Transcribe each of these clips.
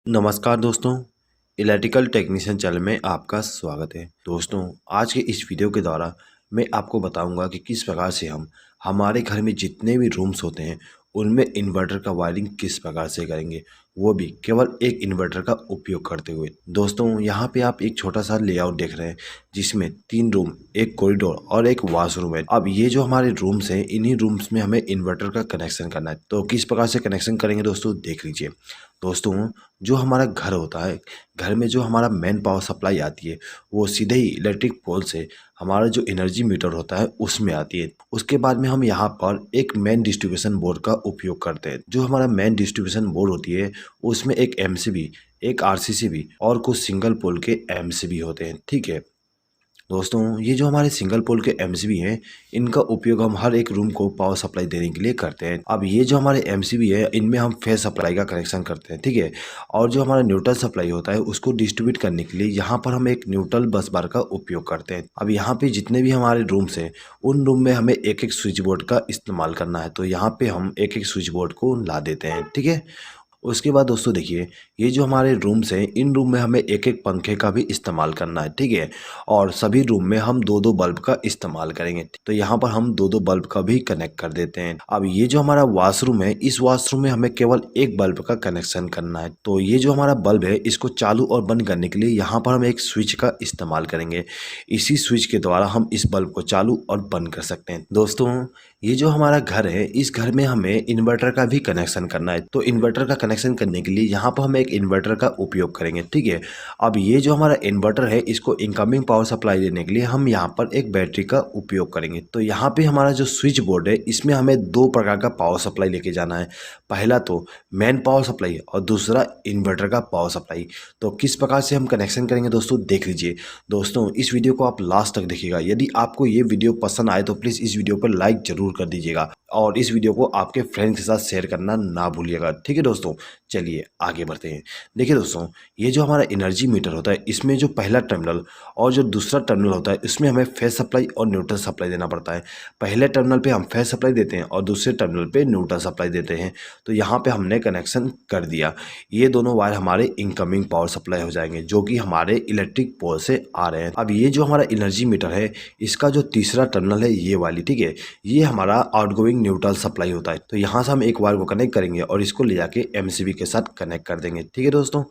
नमस्कार दोस्तों, electrical technician channel में आपका स्वागत है। दोस्तों, आज के इस वीडियो के द्वारा मैं आपको बताऊंगा कि किस प्रकार से हम हमारे घर में जितने भी रूम्स होते हैं उनमें इन्वर्टर का वायरिंग किस प्रकार से करेंगे, वो भी केवल एक इन्वर्टर का उपयोग करते हुए। दोस्तों, यहाँ पे आप एक छोटा सा लेआउट देख रहे हैं जिसमें 3 रूम, एक कॉरिडोर और एक वॉशरूम है। अब ये जो हमारे रूम्स हैं, इन्हीं रूम्स में हमें इन्वर्टर का कनेक्शन करना है। तो किस प्रकार से कनेक्शन करेंगे दोस्तों, देख लीजिए। दोस्तों, जो हमारा घर होता है, घर में जो हमारा मेन पावर सप्लाई आती है वो सीधे ही इलेक्ट्रिक पोल से हमारा जो एनर्जी मीटर होता है उसमें आती है। उसके बाद में हम यहाँ पर एक मेन डिस्ट्रीब्यूशन बोर्ड का उपयोग करते हैं। जो हमारा मेन डिस्ट्रीब्यूशन बोर्ड होती है उसमें एक एमसीबी, एक आरसीसीबी और कुछ सिंगल पोल के एमसीबी होते हैं। ठीक है दोस्तों, ये जो हमारे सिंगल पोल के एमसीबी हैं, इनका उपयोग हम हर एक रूम को पावर सप्लाई देने के लिए करते हैं। अब ये जो हमारे एमसीबी है, इनमें हम फेज सप्लाई का कनेक्शन करते हैं। ठीक है, और जो हमारा न्यूट्रल सप्लाई होता है उसको डिस्ट्रीब्यूट करने के लिए यहाँ पर हम एक न्यूट्रल बस बार का उपयोग करते हैं। अब यहाँ पे जितने भी हमारे रूम्स हैं उन रूम में हमें एक एक स्विच बोर्ड का इस्तेमाल करना है। तो यहाँ पे हम एक एक स्विच बोर्ड को ला देते हैं। ठीक है, उसके बाद दोस्तों देखिए, ये जो हमारे रूम्स हैं इन रूम में हमें एक एक पंखे का भी इस्तेमाल करना है। ठीक है, और सभी रूम में हम दो दो बल्ब का इस्तेमाल करेंगे। तो यहाँ पर हम दो दो बल्ब का भी कनेक्ट कर देते हैं। अब ये जो हमारा वॉशरूम है, इस वॉशरूम में हमें केवल एक बल्ब का कनेक्शन करना है। तो ये जो हमारा बल्ब है इसको चालू और बंद करने के लिए यहाँ पर हम एक स्विच का इस्तेमाल करेंगे। इसी स्विच के द्वारा हम इस बल्ब को चालू और बंद कर सकते हैं। दोस्तों, ये जो हमारा घर है, इस घर में हमें इन्वर्टर का भी कनेक्शन करना है। तो इन्वर्टर का कनेक्शन करने के लिए यहाँ पर हम एक इन्वर्टर का उपयोग करेंगे। ठीक है, अब ये जो हमारा इन्वर्टर है इसको इनकमिंग पावर सप्लाई देने के लिए हम यहाँ पर एक बैटरी का उपयोग करेंगे। तो यहाँ पे हमारा जो स्विच बोर्ड है इसमें हमें दो प्रकार का पावर सप्लाई लेके जाना है। पहला तो मेन पावर सप्लाई और दूसरा इन्वर्टर का पावर सप्लाई। तो किस प्रकार से हम कनेक्शन करेंगे दोस्तों, देख लीजिए। दोस्तों, इस वीडियो को आप लास्ट तक देखिएगा। यदि आपको ये वीडियो पसंद आए तो प्लीज़ इस वीडियो पर लाइक जरूर कर दीजिएगा और इस वीडियो को आपके फ्रेंड्स के साथ शेयर करना ना भूलिएगा। ठीक है दोस्तों, चलिए आगे बढ़ते हैं। देखिए दोस्तों, ये जो हमारा एनर्जी मीटर होता है इसमें जो पहला टर्मिनल और जो दूसरा टर्मिनल होता है इसमें हमें फेज सप्लाई और न्यूट्रल सप्लाई देना पड़ता है। पहले टर्मिनल पे हम फेज सप्लाई देते हैं और दूसरे टर्मिनल पे न्यूट्रल सप्लाई देते हैं। तो यहाँ पे हमने कनेक्शन कर दिया। ये दोनों वायर हमारे इनकमिंग पावर सप्लाई हो जाएंगे जो कि हमारे इलेक्ट्रिक पोल से आ रहे हैं। अब ये जो हमारा एनर्जी मीटर है इसका जो तीसरा टर्मिनल है ये वाली, ठीक है, ये हमारा आउटगोइंग न्यूट्रल सप्लाई होता है। तो यहाँ से हम एक वायर को कनेक्ट करेंगे और इसको ले जाके एमसीबी के साथ कनेक्ट कर देंगे। ठीक है दोस्तों,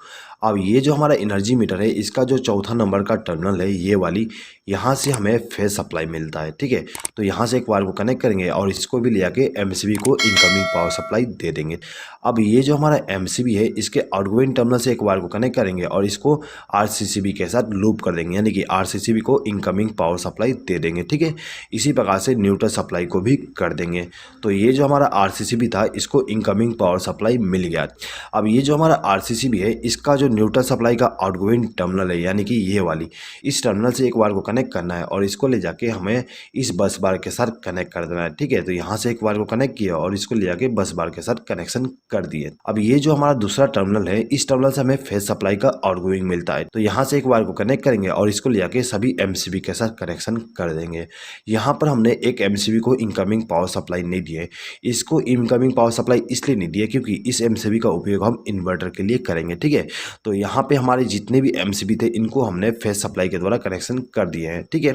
अब ये जो हमारा एनर्जी मीटर है इसका जो चौथा नंबर का टर्मिनल है ये वाली, यहाँ से हमें फेज सप्लाई मिलता है। ठीक है, तो यहाँ से एक वायर को कनेक्ट करेंगे और इसको भी ले जाके एमसीबी को इनकमिंग पावर सप्लाई दे देंगे। अब ये जो हमारा एमसीबी है इसके आउटगोइंग टर्मिनल से एक वायर को कनेक्ट करेंगे और इसको आरसीसीबी के साथ लूप कर देंगे, यानी कि आरसीसीबी को इनकमिंग पावर सप्लाई दे देंगे। ठीक है, इसी प्रकार से न्यूट्रल सप्लाई को भी कर देंगे। तो ये जो हमारा आरसीसीबी था इसको इनकमिंग पावर सप्लाई मिल गया। अब ये जो हमारा आरसीसीबी है इसका जो न्यूट्रल सप्लाई का आउटगोइंग टर्मिनल है, यानी कि ये वाली, इस टर्मिनल से एक वायर को कनेक्ट करना है और इसको ले जाके हमें इस बस बार के साथ कनेक्ट कर देना है। ठीक है, तो यहाँ से एक वायर को कनेक्ट किया और इसको ले जाके बस बार के साथ कनेक्शन कर दिए। अब ये जो हमारा दूसरा टर्मिनल है इस टर्मिनल से हमें फेज सप्लाई का आउटगोइंग मिलता है। तो यहाँ से एक वायर को कनेक्ट करेंगे और इसको ले जाके सभी एमसीबी के साथ कनेक्शन कर देंगे। यहाँ पर हमने एक एमसीबी को इनकमिंग पावर सप्लाई नहीं दी है। इसको इनकमिंग पावर सप्लाई इसलिए नहीं दी है क्योंकि इस एमसीबी का उपयोग हम इन्वर्टर के लिए करेंगे। ठीक है, तो यहाँ पे हमारे जितने भी एमसीबी थे इनको हमने फेज सप्लाई के द्वारा कनेक्शन कर दिए हैं। ठीक है,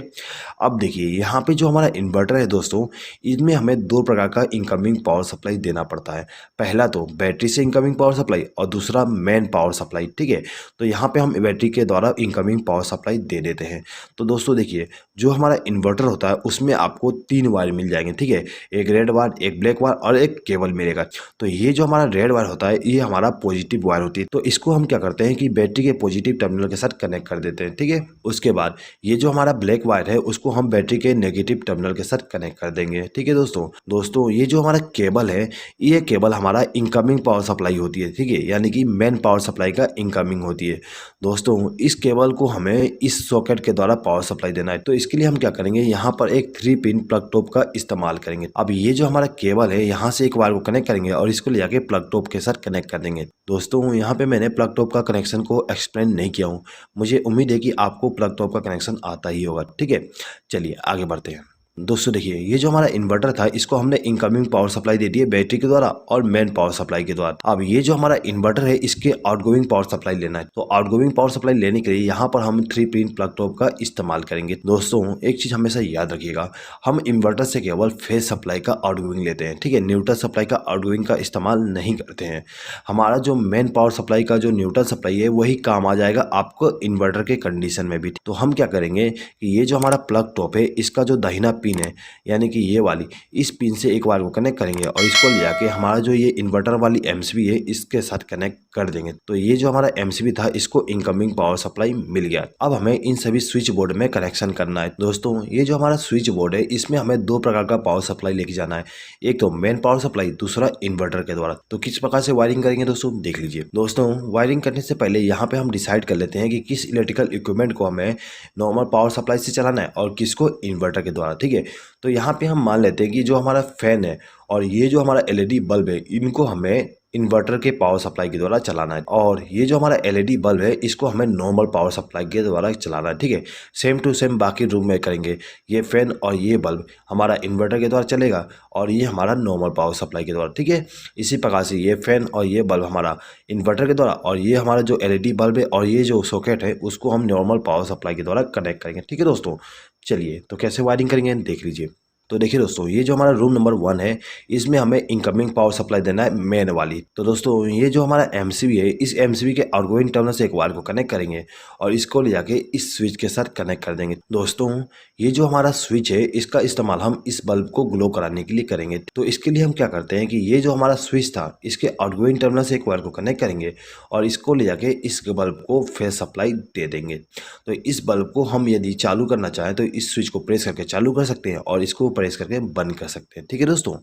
अब देखिए यहाँ पे जो हमारा इन्वर्टर है दोस्तों, इसमें हमें दो प्रकार का इनकमिंग पावर सप्लाई देना पड़ता है। पहला तो बैटरी से इनकमिंग पावर सप्लाई और दूसरा मेन पावर सप्लाई। ठीक है, तो यहाँ पे हम बैटरी के द्वारा इनकमिंग पावर सप्लाई दे देते हैं। तो दोस्तों देखिए, जो हमारा इन्वर्टर होता है उसमें आपको 3 वायर मिल जाएंगे। ठीक है, एक रेड वायर, एक ब्लैक वायर और एक केबल मिलेगा। तो ये जो हमारा रेड वायर होता है ये हमारा पॉजिटिव वायर होती है। तो इसको हम क्या करते हैं कि बैटरी के पॉजिटिव टर्मिनल के साथ कनेक्ट कर देते हैं। ठीक है, उसके बाद ये जो हमारा ब्लैक वायर है उसको हम बैटरी के नेगेटिव टर्मिनल के साथ कनेक्ट कर देंगे। ठीक है दोस्तों, ये जो हमारा केबल है ये केबल हमारा इनकमिंग पावर सप्लाई होती है। ठीक है, यानी कि मेन पावर सप्लाई का इनकमिंग होती है। दोस्तों, इस केबल को हमें इस सॉकेट के द्वारा पावर सप्लाई देना है। तो इसके लिए हम क्या करेंगे, यहाँ पर एक 3 पिन प्लग टॉप का इस्तेमाल करेंगे। अब ये जो हमारा केबल है यहाँ से एक वायर को कनेक्ट करेंगे और इसको ले जाके प्लग टॉप के साथ कनेक्ट कर देंगे। दोस्तों, यहाँ पे मैंने प्लग टॉप का कनेक्शन को एक्सप्लेन नहीं किया हूँ। मुझे उम्मीद है कि आपको प्लग टॉप का कनेक्शन आता ही होगा। ठीक है, चलिए आगे बढ़ते हैं। दोस्तों देखिए, ये जो हमारा इन्वर्टर था इसको हमने इनकमिंग पावर सप्लाई दे दी है बैटरी के द्वारा और मेन पावर सप्लाई के द्वारा। अब ये जो हमारा इन्वर्टर है इसके आउटगोइंग पावर सप्लाई लेना है। तो आउटगोइंग पावर सप्लाई लेने के लिए यहाँ पर हम 3 पिन प्लग टॉप का इस्तेमाल करेंगे। दोस्तों एक चीज हमेशा याद रखिएगा, हम इन्वर्टर से केवल फेज सप्लाई का आउटगोइंग लेते हैं, ठीक है, न्यूट्रल सप्लाई का आउटगोइंग का इस्तेमाल नहीं करते हैं। हमारा जो मेन पावर सप्लाई का जो न्यूट्रल सप्लाई है वही काम आ जाएगा आपको इन्वर्टर के कंडीशन में भी। तो हम क्या करेंगे कि ये जो हमारा प्लग टॉप है इसका जो दाहिना पिन है यानी कि ये वाली, इस पिन से एक बार को कनेक्ट करेंगे और इसको ले जाके हमारा जो ये इन्वर्टर वाली एमसीबी है इसके साथ कनेक्ट कर देंगे। तो ये जो हमारा एमसीबी था इसको इनकमिंग पावर सप्लाई मिल गया। अब हमें इन सभी स्विच बोर्ड में कनेक्शन करना है। दोस्तों ये जो हमारा स्विच बोर्ड है इसमें हमें 2 प्रकार का पावर सप्लाई लेके जाना है, एक तो मेन पावर सप्लाई, दूसरा इन्वर्टर के द्वारा। तो किस प्रकार से वायरिंग करेंगे दोस्तों देख लीजिए। दोस्तों वायरिंग करने से पहले यहाँ पे हम डिसाइड कर लेते हैं कि किस इलेक्ट्रिकल इक्विपमेंट को हमें नॉर्मल पावर सप्लाई से चलाना है और किसको इन्वर्टर के द्वारा, ठीक है। तो यहाँ पे हम मान लेते हैं कि जो हमारा फैन है और ये जो हमारा एलईडी बल्ब है इनको हमें इन्वर्टर के पावर सप्लाई के द्वारा चलाना है, और ये जो हमारा एलईडी बल्ब है इसको हमें नॉर्मल पावर सप्लाई के द्वारा चलाना है, ठीक है। सेम टू सेम बाकी रूम में करेंगे। ये फैन और ये बल्ब हमारा इन्वर्टर के द्वारा चलेगा और ये हमारा नॉर्मल पावर सप्लाई के द्वारा, ठीक है। इसी प्रकार से ये फैन और ये बल्ब हमारा इन्वर्टर के द्वारा और ये हमारा जो एलईडी बल्ब है और ये जो सॉकेट है उसको हम नॉर्मल पावर सप्लाई के द्वारा कनेक्ट करेंगे, ठीक है दोस्तों। चलिए तो कैसे वायरिंग करेंगे देख लीजिए। तो देखिए दोस्तों, ये जो हमारा रूम नंबर 1 है इसमें हमें इनकमिंग पावर सप्लाई देना है मेन वाली। तो दोस्तों ये जो हमारा एमसीबी है इस एमसीबी के आउटगोइंग टर्मिनल से एक वायर को कनेक्ट करेंगे और इसको ले जाके इस स्विच के साथ कनेक्ट कर देंगे। दोस्तों ये जो हमारा स्विच है इसका इस्तेमाल हम इस बल्ब को ग्लो कराने के लिए करेंगे। तो इसके लिए हम क्या करते हैं कि ये जो हमारा स्विच था इसके आउटगोइंग टर्मिनल से एक वायर को कनेक्ट करेंगे और इसको ले जाके इस बल्ब को फेज सप्लाई दे देंगे। तो इस बल्ब को हम यदि चालू करना चाहें तो इस स्विच को प्रेस करके चालू कर सकते हैं और इसको प्रेस करके बंद कर सकते हैं, ठीक है दोस्तों।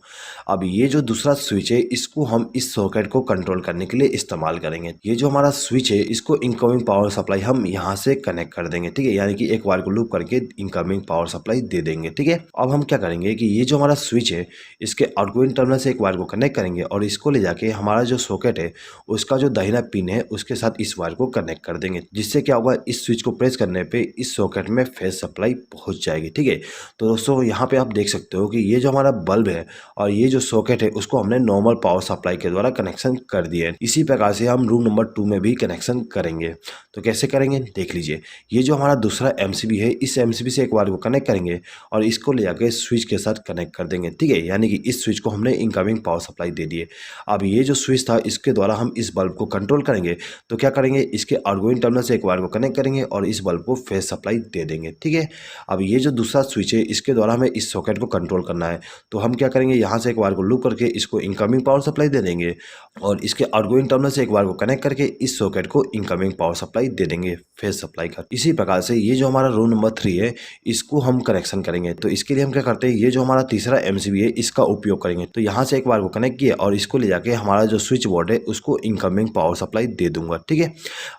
अब ये जो दूसरा स्विच है इसको हम इस सॉकेट को कंट्रोल करने के लिए इस्तेमाल करेंगे। ये जो हमारा स्विच है इसको इनकमिंग पावर सप्लाई हम यहाँ से कनेक्ट कर देंगे, ठीक है, यानी कि एक वायर को लूप करके इनकमिंग पावर सप्लाई दे देंगे, ठीक है। अब हम क्या करेंगे कि ये जो हमारा स्विच है इसके आउटगोइंग टर्मिनल से एक वायर को कनेक्ट करेंगे और इसको ले जाके हमारा जो सॉकेट है उसका जो दाहिना पिन है उसके साथ इस वायर को कनेक्ट कर देंगे, जिससे क्या होगा इस स्विच को प्रेस करने पे इस सॉकेट में फेज सप्लाई पहुंच जाएगी, ठीक है। तो दोस्तों यहाँ पे आप देख सकते हो कि ये जो हमारा बल्ब है और ये जो सॉकेट है उसको हमने नॉर्मल पावर सप्लाई के द्वारा कनेक्शन कर दिया है। इसी प्रकार से हम रूम नंबर 2 में भी कनेक्शन करेंगे। तो कैसे करेंगे देख लीजिए। ये जो हमारा दूसरा एमसीबी है इस एमसीबी से एक वायर को कनेक्ट करेंगे और इसको ले जाके स्विच के साथ कनेक्ट कर देंगे, ठीक है, यानी कि इस स्विच को हमने इनकमिंग पावर सप्लाई दे दी है। अब ये जो स्विच था इसके द्वारा हम इस बल्ब को कंट्रोल करेंगे। तो क्या करेंगे, इसके आउटगोइंग टर्मिनल से एक वायर को कनेक्ट करेंगे और इस बल्ब को फेज सप्लाई दे देंगे, ठीक है। अब ये जो दूसरा स्विच है इसके द्वारा हमें इस सॉकेट को कंट्रोल करना है। तो हम क्या करेंगे, यहाँ से एक वायर को लूप करके इसको इनकमिंग पावर सप्लाई दे देंगे और इसके आउटगोइंग टर्मिनल से एक वायर को कनेक्ट करके इस सॉकेट को इनकमिंग पावर सप्लाई दे देंगे फेज सप्लाई का। इसी प्रकार से ये जो हमारा रूम नंबर 3 है इसको हम कनेक्शन करेंगे। तो इसके लिए हम क्या करते हैं, ये जो हमारा तीसरा एमसीबी है इसका उपयोग करेंगे। तो यहाँ से एक वायर को कनेक्ट किया और इसको ले जाके हमारा जो स्विच बोर्ड है उसको इनकमिंग पावर सप्लाई दे दूंगा, ठीक है।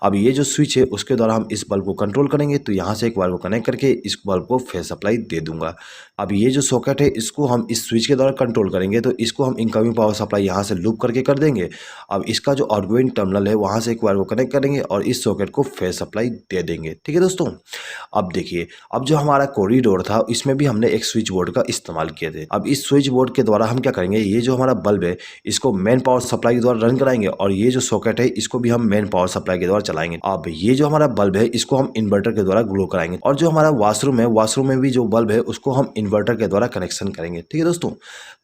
अब ये जो स्विच है उसके द्वारा हम इस बल्ब को कंट्रोल करेंगे। तो यहाँ से एक वायर को कनेक्ट करके इस बल्ब को फेज सप्लाई दे दूंगा। अब ये जो सॉकेट है इसको हम इस स्विच के द्वारा कंट्रोल करेंगे। तो इसको हम इनकमिंग पावर सप्लाई यहाँ से लूप करके कर देंगे। अब इसका जो आउटगोइंग टर्मिनल है वहाँ से एक वायर को कनेक्ट करेंगे और इस सॉकेट को फेज सप्लाई दे देंगे, ठीक है दोस्तों। अब देखिए, अब जो हमारा कॉरिडोर था इसमें भी हमने एक स्विच बोर्ड का इस्तेमाल किए थे। अब इस स्विच बोर्ड के द्वारा हम क्या करेंगे, ये जो हमारा बल्ब है इसको मेन पावर सप्लाई के द्वारा रन कराएंगे और ये जो सॉकेट है इसको भी हम मेन पावर सप्लाई के द्वारा चलाएंगे। अब ये जो हमारा बल्ब है इसको हम इन्वर्टर के द्वारा ग्लो कराएंगे और जो हमारा वॉशरूम है वॉशरूम में भी जो बल्ब है उसको हम इन्वर्टर के द्वारा कनेक्शन करेंगे, ठीक है दोस्तों।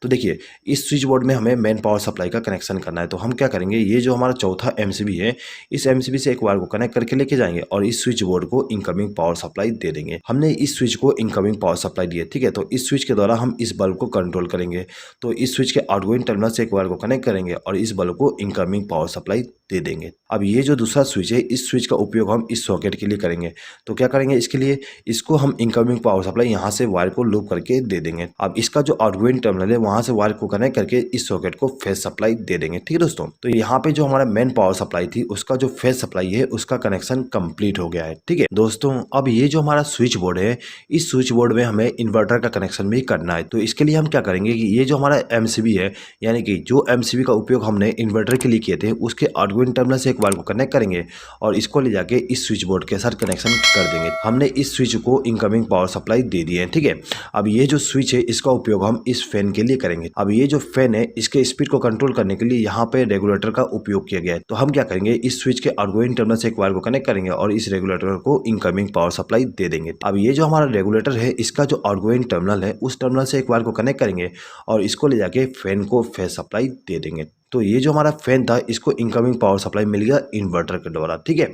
तो देखिए, इस स्विच बोर्ड में हमें मेन पावर सप्लाई का कनेक्शन करना है। तो हम क्या करेंगे, ये जो हमारा चौथा एमसीबी है इस एमसीबी से एक वायर को कनेक्ट करके लेके जाएंगे और इस स्विच बोर्ड को इनकमिंग पावर सप्लाई दे देंगे। हमने इस स्विच को इनकमिंग पावर सप्लाई दी है, ठीक है। तो इस स्विच के द्वारा हम इस बल्ब को कंट्रोल करेंगे। तो इस स्विच के आउटगोइंग टर्मिनल से एक वायर को कनेक्ट करेंगे और इस बल्ब को इनकमिंग पावर सप्लाई दे देंगे। अब ये जो दूसरा स्विच है इस स्विच का उपयोग हम इस सॉकेट के लिए करेंगे। तो क्या करेंगे, इसके लिए इसको हम इनकमिंग पावर सप्लाई यहाँ से वायर को लूप करके दे देंगे। अब इसका जो आउटगोइंग टर्मिनल है वहां से वायर को कनेक्ट करके इस सॉकेट को फेज सप्लाई दे देंगे, ठीक है दोस्तों। तो यहाँ पे जो हमारा मेन पावर सप्लाई थी उसका जो फेज सप्लाई है उसका कनेक्शन कंप्लीट हो गया है, ठीक है दोस्तों। अब ये जो हमारा स्विच बोर्ड है इस स्विच बोर्ड में हमें इन्वर्टर का कनेक्शन भी करना है। तो इसके लिए हम क्या करेंगे कि ये जो हमारा एमसीबी है यानी कि जो एमसीबी का उपयोग हमने इन्वर्टर के लिए किए थे उसके आउटगोइंग टर्मिनल से एक वायर को कनेक्ट करेंगे और इसको ले जाके इस स्विच बोर्ड के साथ कनेक्शन कर देंगे। हमने इस स्विच को इनकमिंग पावर सप्लाई दे दी है, ठीक है। अब ये जो स्विच है इसका उपयोग हम इस फैन के लिए करेंगे। अब ये जो फैन है इसके स्पीड को कंट्रोल करने के लिए यहाँ पे रेगुलेटर का उपयोग किया गया है। तो हम क्या करेंगे, इस स्विच के आउटगोइंग टर्मिनल से एक वायर को कनेक्ट करेंगे और इस रेगुलेटर को इनकमिंग पावर सप्लाई दे देंगे। अब ये जो हमारा रेगुलेटर है इसका जो आउटगोइंग टर्मिनल है उस टर्मिनल से एक वायर को कनेक्ट करेंगे और इसको ले जाके फैन को फेस सप्लाई दे देंगे। तो ये जो हमारा फैन था इसको इनकमिंग पावर सप्लाई मिल गया इन्वर्टर के द्वारा, ठीक है।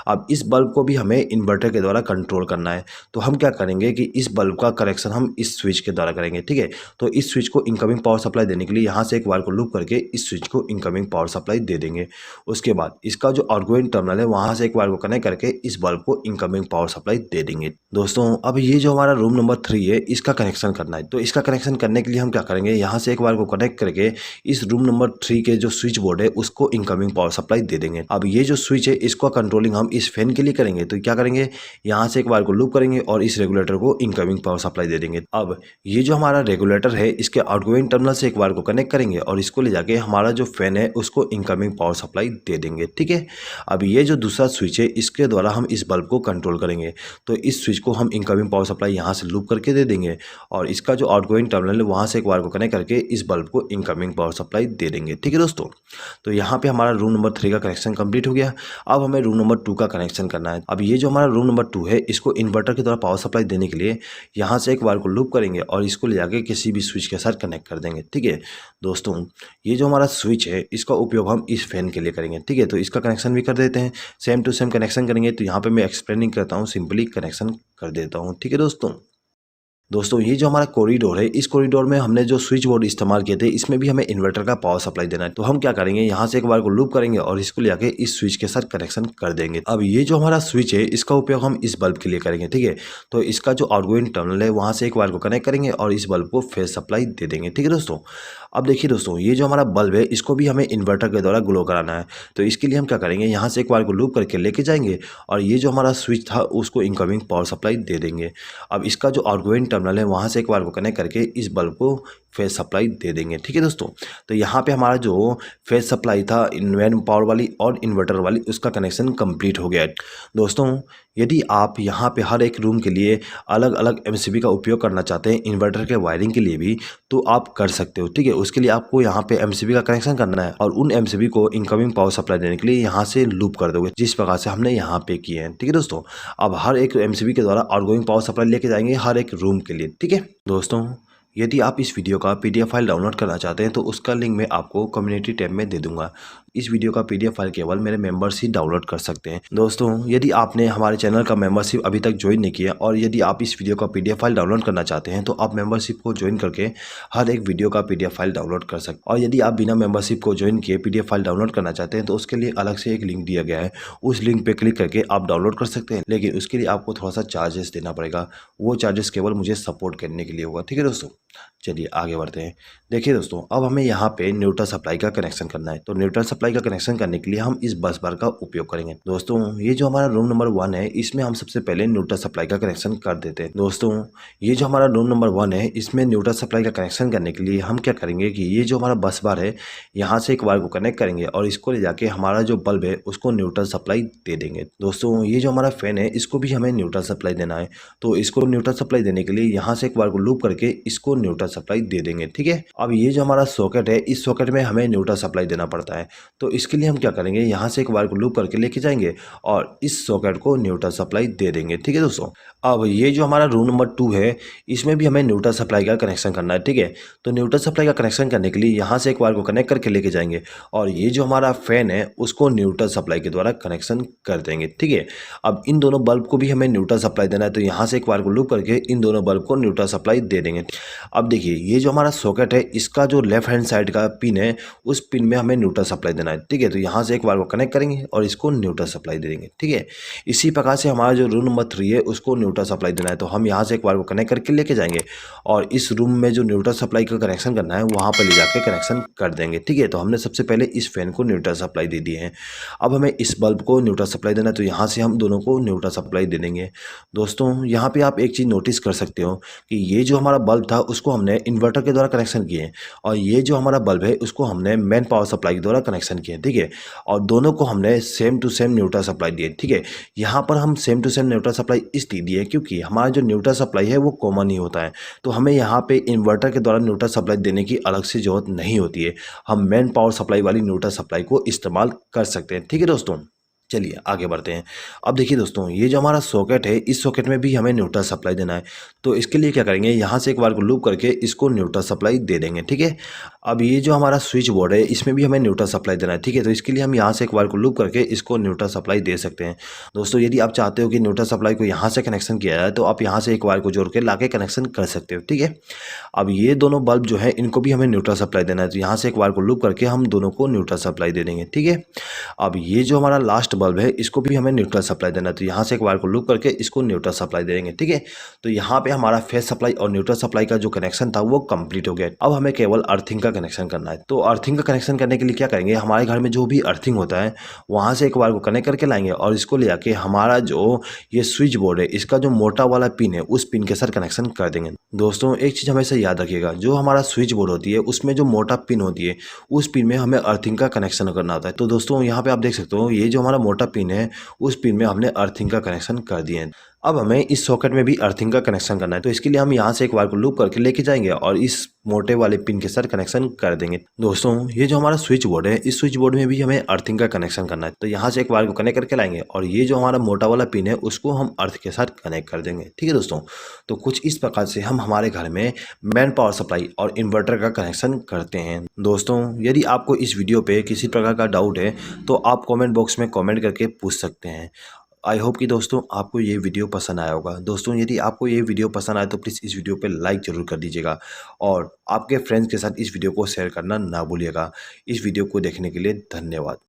अब इस बल्ब को भी हमें इन्वर्टर के द्वारा कंट्रोल करना है। तो हम क्या करेंगे कि इस बल्ब का कनेक्शन हम इस स्विच के द्वारा करेंगे, ठीक है। तो इस स्विच को इनकमिंग पावर सप्लाई देने के लिए यहाँ से एक वायर को लूप करके इस स्विच को इनकमिंग पावर सप्लाई दे देंगे। उसके बाद इसका जो आउटगोइंग टर्मिनल है वहाँ से एक वायर को कनेक्ट करके इस बल्ब को इनकमिंग पावर सप्लाई दे देंगे। दोस्तों अब ये जो हमारा रूम नंबर 3 है इसका कनेक्शन करना है। तो इसका कनेक्शन करने के लिए हम क्या करेंगे, यहाँ से एक वायर को कनेक्ट करके इस रूम नंबर 3 के जो स्विच बोर्ड है उसको इनकमिंग पावर सप्लाई दे देंगे। अब ये जो स्विच है इसको कंट्रोलिंग हम इस फैन के लिए करेंगे। तो क्या करेंगे, यहाँ से एक वायर को लूप करेंगे और इस रेगुलेटर को इनकमिंग पावर सप्लाई दे देंगे। अब ये जो हमारा रेगुलेटर है इसके आउटगोइंग टर्मिनल से एक वायर को कनेक्ट करेंगे और इसको ले जाके हमारा जो फैन है उसको इनकमिंग पावर सप्लाई दे देंगे, ठीक है। अब ये जो दूसरा स्विच है इसके द्वारा हम इस बल्ब को कंट्रोल करेंगे। तो इस स्विच को हम इनकमिंग पावर सप्लाई यहाँ से लूप करके दे देंगे और इसका जो आउटगोइंग टर्मिनल है वहाँ से एक वायर को कनेक्ट करके इस बल्ब को इनकमिंग पावर सप्लाई दे देंगे, ठीक है दोस्तों। तो यहाँ पे हमारा रूम नंबर 3 का कनेक्शन कंप्लीट हो गया। अब हमें रूम नंबर 2 का कनेक्शन करना है। अब ये जो हमारा रूम नंबर 2 है इसको इन्वर्टर के द्वारा पावर सप्लाई देने के लिए यहाँ से एक वायर को लूप करेंगे और इसको ले जाके किसी भी स्विच के साथ कनेक्ट कर देंगे, ठीक है दोस्तों। ये जो हमारा स्विच है इसका उपयोग हम इस फैन के लिए करेंगे, ठीक है। तो इसका कनेक्शन भी कर देते हैं, सेम टू सेम कनेक्शन करेंगे। तो यहाँ पे मैं एक्सप्लेनिंग करता हूँ, सिंपली कनेक्शन कर देता हूँ, ठीक है दोस्तों ये जो हमारा कॉरिडोर है इस कॉरिडोर में हमने जो स्विच बोर्ड इस्तेमाल किए थे इसमें भी हमें इन्वर्टर का पावर सप्लाई देना है। तो हम क्या करेंगे, यहाँ से एक बार को लूप करेंगे और इसको ले जाके इस स्विच के साथ कनेक्शन कर देंगे। अब ये जो हमारा स्विच है इसका उपयोग हम इस बल्ब के लिए करेंगे, ठीक है। तो इसका जो आउटगोइंग टर्मिनल है वहाँ से एक बार को कनेक्ट करेंगे और इस बल्ब को फेस सप्लाई दे देंगे, ठीक है दोस्तों। अब देखिए दोस्तों ये जो हमारा बल्ब है इसको भी हमें इन्वर्टर के द्वारा ग्लो कराना है। तो इसके लिए हम क्या करेंगे, यहाँ से एक बार को लूप करके लेके जाएंगे और ये जो हमारा स्विच था उसको इनकमिंग पावर सप्लाई दे देंगे। अब इसका जो आउटगोइंग टर्मिनल है वहाँ से एक बार को कनेक्ट करके इस बल्ब को फेस सप्लाई दे देंगे, ठीक है दोस्तों। तो यहाँ पे हमारा जो फेस सप्लाई था इन्वेन पावर वाली और इन्वर्टर वाली उसका कनेक्शन कंप्लीट हो गया है दोस्तों। यदि आप यहाँ पे हर एक रूम के लिए अलग अलग एमसीबी का उपयोग करना चाहते हैं इन्वर्टर के वायरिंग के लिए भी, तो आप कर सकते हो, ठीक है। उसके लिए आपको यहाँ पे एमसीबी का कनेक्शन करना है और उन एमसीबी को इनकमिंग पावर सप्लाई देने के लिए यहाँ से लूप कर दोगे, जिस प्रकार से हमने यहाँ पे किए हैं, ठीक है दोस्तों। अब हर एक एमसीबी के द्वारा आउटगोइंग पावर सप्लाई लेके जाएंगे हर एक रूम के लिए, ठीक है दोस्तों। यदि आप इस वीडियो का पीडीएफ फाइल डाउनलोड करना चाहते हैं तो उसका लिंक मैं आपको कम्युनिटी टैब में दे दूंगा। इस वीडियो का पीडीएफ फाइल केवल मेरे मेंबर्स ही डाउनलोड कर सकते हैं दोस्तों। यदि आपने हमारे चैनल का मेंबरशिप अभी तक ज्वाइन नहीं किया और यदि आप इस वीडियो का पीडीएफ फाइल डाउनलोड करना चाहते हैं तो आप मेंबरशिप को ज्वाइन करके हर एक वीडियो का पीडीएफ फाइल डाउनलोड कर सकते हैं। और यदि आप बिना मेंबरशिप को ज्वाइन किए पीडीएफ फाइल डाउनलोड करना चाहते हैं तो उसके लिए अलग से एक लिंक दिया गया है, उस लिंक पर क्लिक करके आप डाउनलोड कर सकते हैं। लेकिन उसके लिए आपको थोड़ा सा चार्जेस देना पड़ेगा, वो चार्जेस केवल मुझे सपोर्ट करने के लिए होगा, ठीक है दोस्तों। चलिए आगे बढ़ते हैं। देखिए दोस्तों अब हमें यहाँ पे न्यूट्रल सप्लाई का कनेक्शन करना है। तो न्यूट्रल सप्लाई का कनेक्शन करने के लिए हम इस बस बार का उपयोग करेंगे दोस्तों। ये जो हमारा रूम नंबर 1 है इसमें हम सबसे पहले न्यूट्रल सप्लाई का कनेक्शन कर देते हैं दोस्तों। ये जो हमारा रूम नंबर 1 है इसमें न्यूट्रल सप्लाई का कनेक्शन करने के लिए हम क्या करेंगे कि ये जो हमारा बस बार है यहाँ से एक वायर को कनेक्ट करेंगे और इसको ले जाके हमारा जो बल्ब है उसको न्यूट्रल सप्लाई दे देंगे दोस्तों। ये जो हमारा फैन है इसको भी हमें न्यूट्रल सप्लाई देना है। तो इसको न्यूट्रल सप्लाई देने के लिए यहाँ से एक बार को लूप करके इसको न्यूट्रल सप्लाई दे देंगे, ठीक है। अब ये जो हमारा सॉकेट है इस सॉकेट में हमें न्यूट्रल सप्लाई देना पड़ता है। तो इसके लिए हम क्या करेंगे, यहाँ से एक वायर को लूप करके लेके जाएंगे और इस सॉकेट को न्यूट्रल सप्लाई दे देंगे, ठीक है दोस्तों। अब ये जो हमारा रूम नंबर 2 है इसमें भी हमें न्यूट्रल सप्लाई का कनेक्शन करना है, ठीक है। तो न्यूट्रल सप्लाई का कनेक्शन करने के लिए यहाँ से एक वायर को कनेक्ट करके लेके जाएंगे और ये जो हमारा फैन है उसको न्यूट्रल सप्लाई के द्वारा कनेक्शन कर देंगे, ठीक है। अब इन दोनों बल्ब को भी हमें न्यूट्रल सप्लाई देना है। तो यहाँ से एक वायर को लूप करके इन दोनों बल्ब को न्यूट्रल सप्लाई दे देंगे। अब देखिए ये जो हमारा सॉकेट है इसका जो लेफ्ट हैंड साइड का पिन है उस पिन में हमें न्यूट्रल सप्लाई देना है, ठीक है। तो यहाँ से एक वायर को कनेक्ट करेंगे और इसको न्यूट्रल सप्लाई दे देंगे, ठीक है। इसी प्रकार से हमारा जो रूम नंबर 3 है उसको न्यूट्रल सप्लाई देना है। तो हम यहाँ से एक वायर को कनेक्ट करके लेके जाएंगे और इस रूम में जो न्यूट्रल सप्लाई का कनेक्शन करना है वहाँ पर ले जाके कनेक्शन कर देंगे, ठीक है। तो हमने सबसे पहले इस फैन को न्यूट्रल सप्लाई दे दी है। अब हमें इस बल्ब को न्यूट्रल सप्लाई देना है। तो यहाँ से हम दोनों को न्यूट्रल सप्लाई दे देंगे दोस्तों। यहाँ पे आप एक चीज़ नोटिस कर सकते हो कि ये जो हमारा बल्ब था उसको हमने इन्वर्टर के द्वारा कनेक्शन किए और ये जो हमारा बल्ब है उसको हमने मेन पावर सप्लाई के द्वारा कनेक्शन कनेक्शन किए हैं, ठीक है। और दोनों को हमने same to same neutral supply दिए, ठीक है। यहाँ पर हम same to same neutral supply इसलिए दिए क्योंकि हमारा जो न्यूट्रल सप्लाई है वो कॉमन ही होता है, तो हमें यहाँ पे इन्वर्टर के द्वारा न्यूट्रल सप्लाई देने की अलग से ज़रूरत नहीं होती है। हम मेन पावर सप्लाई वाली न्यूट्रल सप्लाई को इस्तेमाल कर सकते हैं, ठीक है दोस्तों। चलिए आगे बढ़ते हैं। अब देखिए दोस्तों, ये जो हमारा सॉकेट है, इस सॉकेट में भी हमें न्यूट्रल सप्लाई देना है। तो इसके लिए क्या करेंगे, यहाँ से एक बार को लूप करके इसको न्यूट्रल सप्लाई दे देंगे, ठीक है। अब ये जो हमारा स्विच बोर्ड है, इसमें भी हमें न्यूट्रल सप्लाई देना है, ठीक है। तो इसके लिए हम यहाँ से एक बार को लूप करके इसको न्यूट्रल सप्लाई दे सकते हैं। दोस्तों यदि आप चाहते हो कि न्यूट्रल सप्लाई को यहाँ से कनेक्शन किया जाए, तो आप यहाँ से एक वायर को जोड़ के ला के कनेक्शन कर सकते हो, ठीक है। अब ये दोनों बल्ब जो है, इनको भी हमें न्यूट्रल सप्लाई देना है, तो यहाँ से एक वायर को लूप करके हम दोनों को न्यूट्रल सप्लाई दे देंगे, ठीक है। अब ये जो हमारा लास्ट बल्ब है, इसको भी हमें न्यूट्रल सप्लाई देना है, तो यहाँ से एक वायर को लूप करके इसको न्यूट्रल सप्लाई देंगे, ठीक है। तो यहाँ पे हमारा फेस सप्लाई और न्यूट्रल सप्लाई का जो कनेक्शन था वो कंप्लीट हो गया। अब हमें केवल अर्थिंग का कनेक्शन करना है। तो अर्थिंग का कनेक्शन करने के लिए क्या करेंगे, हमारे घर में जो भी अर्थिंग होता है वहाँ से एक वायर को कनेक्ट करके लाएंगे और इसको ले आके हमारा जो ये स्विच बोर्ड है, इसका जो मोटा वाला पिन है, उस पिन के साथ कनेक्शन कर देंगे। दोस्तों एक चीज़ हमेशा याद रखिएगा, जो हमारा स्विच बोर्ड होती है उसमें जो मोटा पिन होती है, उस पिन में हमें अर्थिंग का कनेक्शन करना होता है। तो दोस्तों यहाँ पे आप देख सकते हो, ये जो हमारा मोटा पिन है, उस पिन में हमने अर्थिंग का कनेक्शन कर दिए हैं। अब हमें इस सॉकेट में भी अर्थिंग का कनेक्शन करना है, तो इसके लिए हम यहाँ से एक वायर को लूप करके लेके जाएंगे और इस मोटे वाले पिन के साथ कनेक्शन कर देंगे। दोस्तों ये जो हमारा स्विच बोर्ड है, इस स्विच बोर्ड में भी हमें अर्थिंग का कनेक्शन करना है, तो यहाँ से एक वायर को कनेक्ट करके लाएंगे और ये जो हमारा मोटा वाला पिन है उसको हम अर्थ के साथ कनेक्ट कर देंगे, ठीक है दोस्तों। तो कुछ इस प्रकार से हम हमारे घर में मेन पावर सप्लाई और इन्वर्टर का कनेक्शन करते हैं। दोस्तों यदि आपको इस वीडियो पे किसी प्रकार का डाउट है तो आप कमेंट बॉक्स में कमेंट करके पूछ सकते हैं। आई होप कि दोस्तों आपको ये वीडियो पसंद आया होगा। दोस्तों यदि आपको ये वीडियो पसंद आए तो प्लीज़ इस वीडियो पे लाइक ज़रूर कर दीजिएगा और आपके फ्रेंड्स के साथ इस वीडियो को शेयर करना ना भूलिएगा। इस वीडियो को देखने के लिए धन्यवाद।